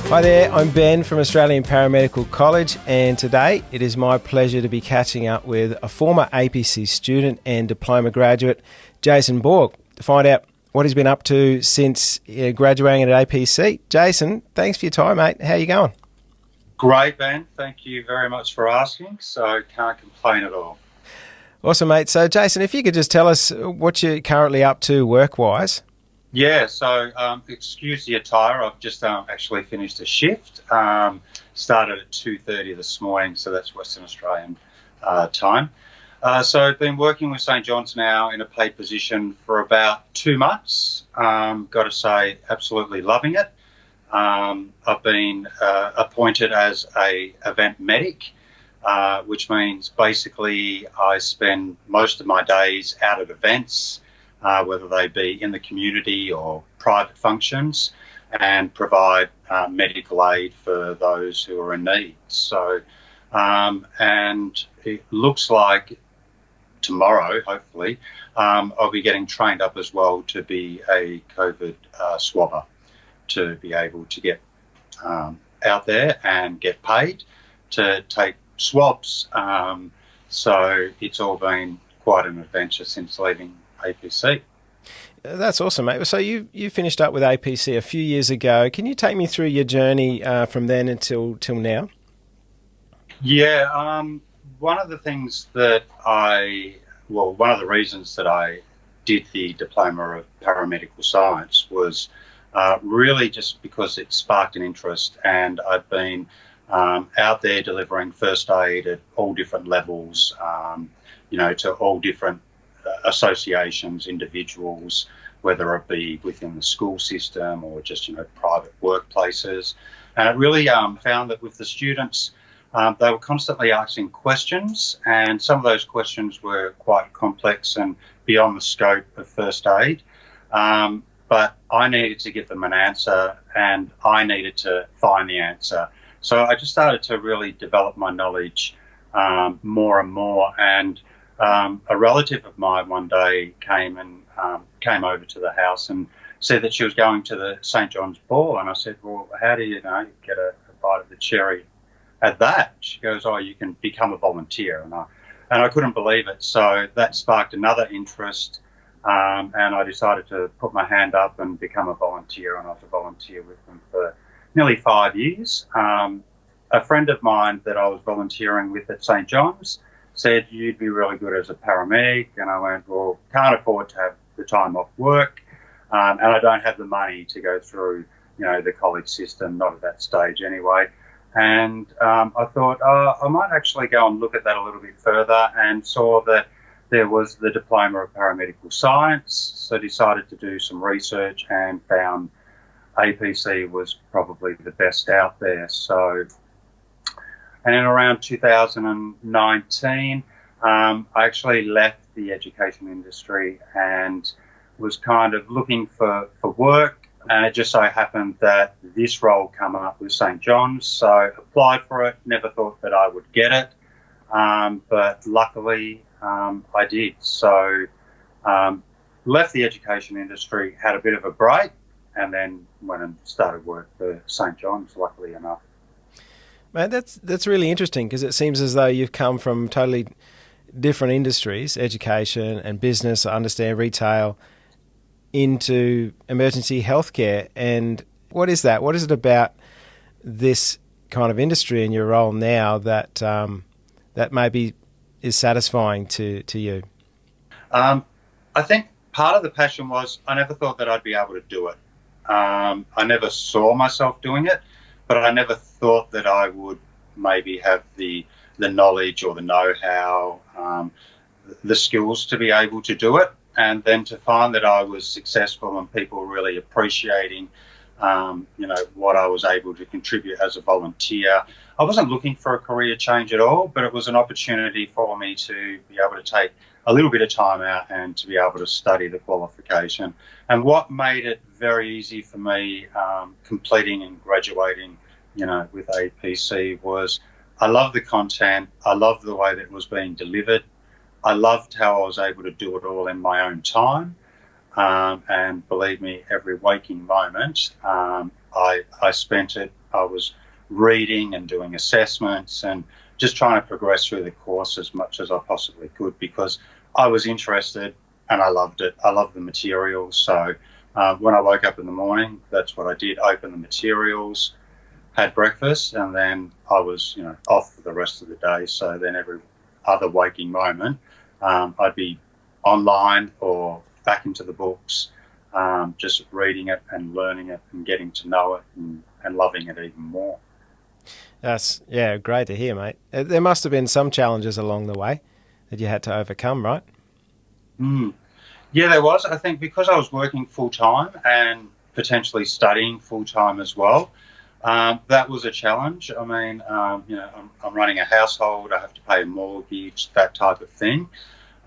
Hi there, I'm Ben from Australian Paramedical College, and today it is my pleasure to be catching up with a former APC student and diploma graduate, Jason Borg, to find out what he's been up to since graduating at APC. Jason, thanks for your time, mate. How are you going? Great, Ben. Thank you very much for asking. So can't complain at all. Awesome, mate. So, Jason, if you could just tell us what you're currently up to work-wise. Yeah, so excuse the attire. I've just actually finished a shift. Started at 2:30 this morning, so that's Western Australian time. So I've been working with St John's now in a paid position for about 2 months. Got to say, absolutely loving it. I've been appointed as a event medic, which means basically I spend most of my days out at events, whether they be in the community or private functions, and provide medical aid for those who are in need. So, and it looks like tomorrow, hopefully, I'll be getting trained up as well to be a COVID swabber, to be able to get out there and get paid to take swabs. So it's all been quite an adventure since leaving APC. That's awesome, mate. So you finished up with APC a few years ago. Can you take me through your journey from then until now? Yeah, one of the things that one of the reasons that I did the Diploma of Paramedical Science was really just because it sparked an interest, and I've been out there delivering first aid at all different levels, to all different associations, individuals, whether it be within the school system or just private workplaces. And it really found that with the students, they were constantly asking questions, and some of those questions were quite complex and beyond the scope of first aid. But I needed to give them an answer, and I needed to find the answer. So I just started to really develop my knowledge more and more. And a relative of mine one day came over to the house and said that she was going to the St John's ball. And I said, well, how do you get a bite of the cherry at that? She goes, oh, you can become a volunteer. And I couldn't believe it. So that sparked another interest. And I decided to put my hand up and become a volunteer, and I was a volunteer with them for nearly 5 years. A friend of mine that I was volunteering with at St John's said, you'd be really good as a paramedic. And I went, well, can't afford to have the time off work, and I don't have the money to go through, the college system, not at that stage anyway. And I thought, I might actually go and look at that a little bit further, and saw that there was the Diploma of Paramedical Science, so decided to do some research and found APC was probably the best out there. So, and in around 2019, I actually left the education industry and was kind of looking for work, and it just so happened that this role came up with St John's, so I applied for it, never thought that I would get it, but luckily I did. So left the education industry, had a bit of a break, and then went and started work for St John's, luckily enough. Mate, that's really interesting, because it seems as though you've come from totally different industries, education and business, I understand retail, into emergency healthcare. And what is that? What is it about this kind of industry in your role now that that maybe is satisfying to you? I think part of the passion was I never thought that I'd be able to do it. I never saw myself doing it, but I never thought that I would maybe have the knowledge or the know-how, the skills to be able to do it. And then to find that I was successful and people really appreciating, what I was able to contribute as a volunteer. I wasn't looking for a career change at all, but it was an opportunity for me to be able to take a little bit of time out and to be able to study the qualification. And what made it very easy for me completing and graduating, with APC was I loved the content. I loved the way that it was being delivered. I loved how I was able to do it all in my own time. And believe me, every waking moment, I spent it I was reading and doing assessments and just trying to progress through the course as much as I possibly could, because I was interested and I loved it. I loved the materials. So when I woke up in the morning, that's what I did: open the materials, had breakfast, and then I was, off for the rest of the day. So then every other waking moment, I'd be online or back into the books, just reading it and learning it and getting to know it and loving it even more. That's, yeah, great to hear, mate. There must have been some challenges along the way that you had to overcome, right? Mm. Yeah, there was. I think because I was working full time and potentially studying full time as well, that was a challenge. I mean, I'm running a household. I have to pay a mortgage, that type of thing.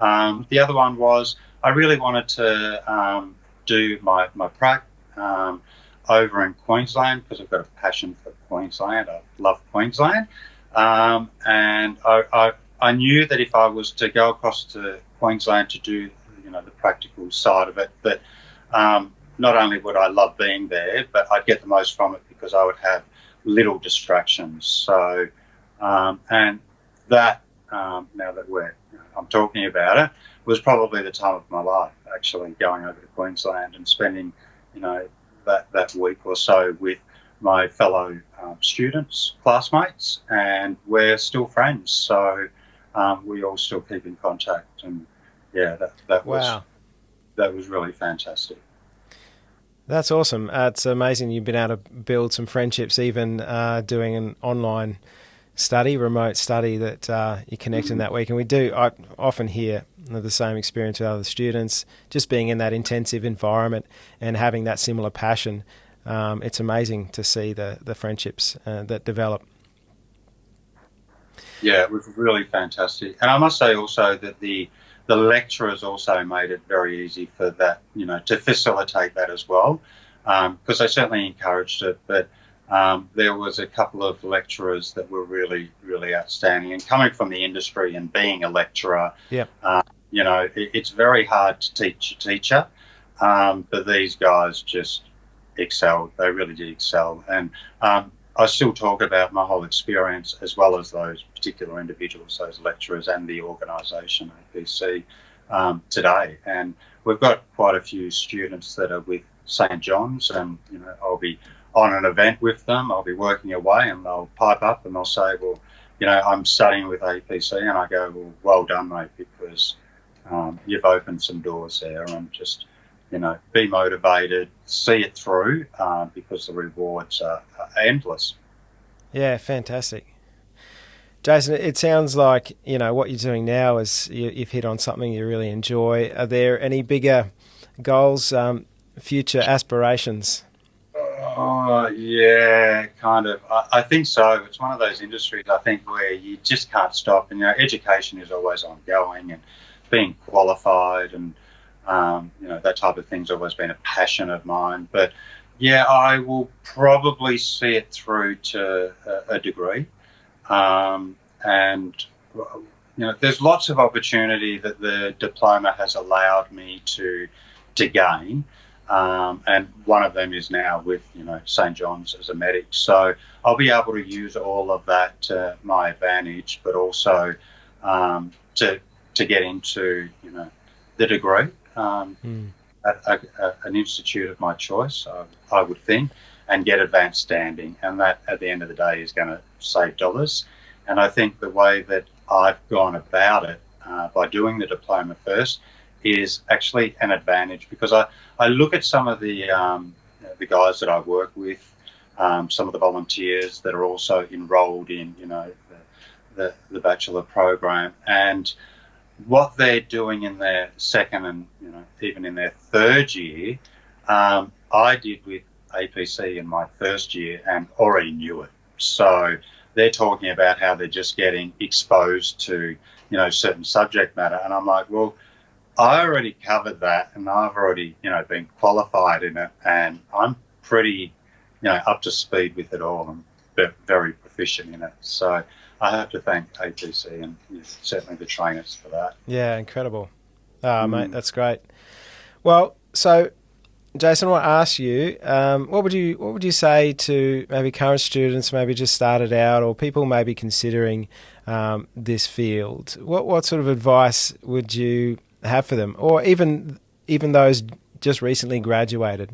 The other one was I really wanted to do my prac over in Queensland, because I've got a passion for Queensland. I love Queensland. And I knew that if I was to go across to Queensland to do, the practical side of it, that not only would I love being there, but I'd get the most from it because I would have little distractions. So, and that, now that I'm talking about it, was probably the time of my life, actually, going over to Queensland and spending, that week or so with my fellow students, classmates, and we're still friends. So we all still keep in contact, and yeah, Wow. that was really fantastic. That's awesome. It's amazing you've been able to build some friendships, even doing an online study, remote study, that you connect in that week. And I often hear the same experience with other students, just being in that intensive environment and having that similar passion. It's amazing to see the friendships that develop. Yeah, it was really fantastic. And I must say also that the lecturers also made it very easy for that, to facilitate that as well, because they certainly encouraged it. But there was a couple of lecturers that were really, really outstanding. And coming from the industry and being a lecturer, Yeah. it's very hard to teach a teacher, but these guys just excelled. They really did excel. And I still talk about my whole experience, as well as those particular individuals, those lecturers, and the organisation, APC, today. And we've got quite a few students that are with St John's, and I'll be on an event with them. I'll be working away, and they'll pipe up and they'll say, "Well, I'm studying with APC," and I go, "Well done, mate, because you've opened some doors there, and just." Be motivated, see it through, because the rewards are endless. Yeah, fantastic. Jason, it sounds like, what you're doing now is you've hit on something you really enjoy. Are there any bigger goals, future aspirations? Oh, yeah, kind of. I think so. It's one of those industries, I think, where you just can't stop. And, education is always ongoing, and being qualified and that type of thing's always been a passion of mine. But yeah, I will probably see it through to a degree. And there's lots of opportunity that the diploma has allowed me to gain. And one of them is now with St John's as a medic. So I'll be able to use all of that to my advantage, but also to get into the degree. At an institute of my choice, I would think, and get advanced standing. And that, at the end of the day, is going to save dollars. And I think the way that I've gone about it, by doing the diploma first, is actually an advantage, because I look at some of the guys that I work with, some of the volunteers that are also enrolled in the bachelor program, and what they're doing in their second and even in their third year, I did with APC in my first year and already knew it. So they're talking about how they're just getting exposed to certain subject matter, and I'm like, well, I already covered that, and I've already been qualified in it, and I'm pretty up to speed with it all, and very proficient in it. So I have to thank APC and certainly the trainers for that. Yeah, incredible. Mate, that's great. Well, so Jason, I want to ask you, what would you say to maybe current students, maybe just started out, or people maybe considering this field? What sort of advice would you have for them, or even those just recently graduated?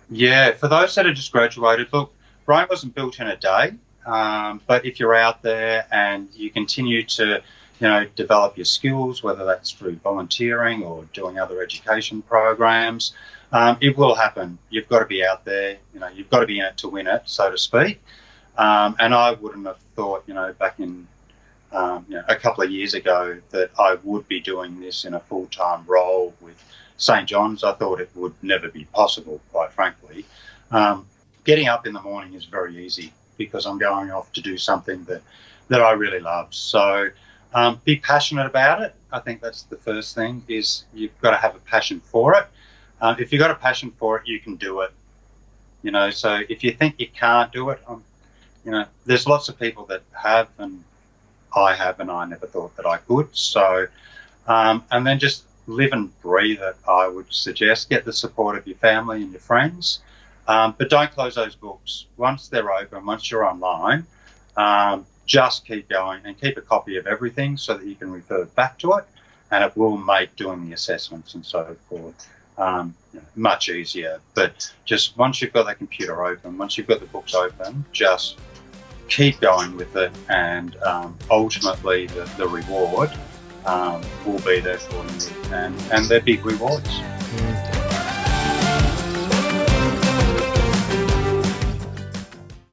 Yeah, for those that have just graduated, look, Rome wasn't built in a day, but if you're out there and you continue to, develop your skills, whether that's through volunteering or doing other education programs, it will happen. You've got to be out there, you've got to be in it to win it, so to speak. And I wouldn't have thought, back in a couple of years ago that I would be doing this in a full-time role with St. John's. I thought it would never be possible, quite frankly. Getting up in the morning is very easy because I'm going off to do something that I really love. So be passionate about it. I think that's the first thing, is you've got to have a passion for it. If you've got a passion for it, you can do it. So if you think you can't do it, there's lots of people that have, and I have, and I never thought that I could. So, and then just live and breathe it, I would suggest. Get the support of your family and your friends. But don't close those books. Once they're open, once you're online, just keep going and keep a copy of everything so that you can refer back to it, and it will make doing the assessments and so forth much easier. But just once you've got the computer open, once you've got the books open, just keep going with it, and ultimately the reward will be there for you, and they're big rewards.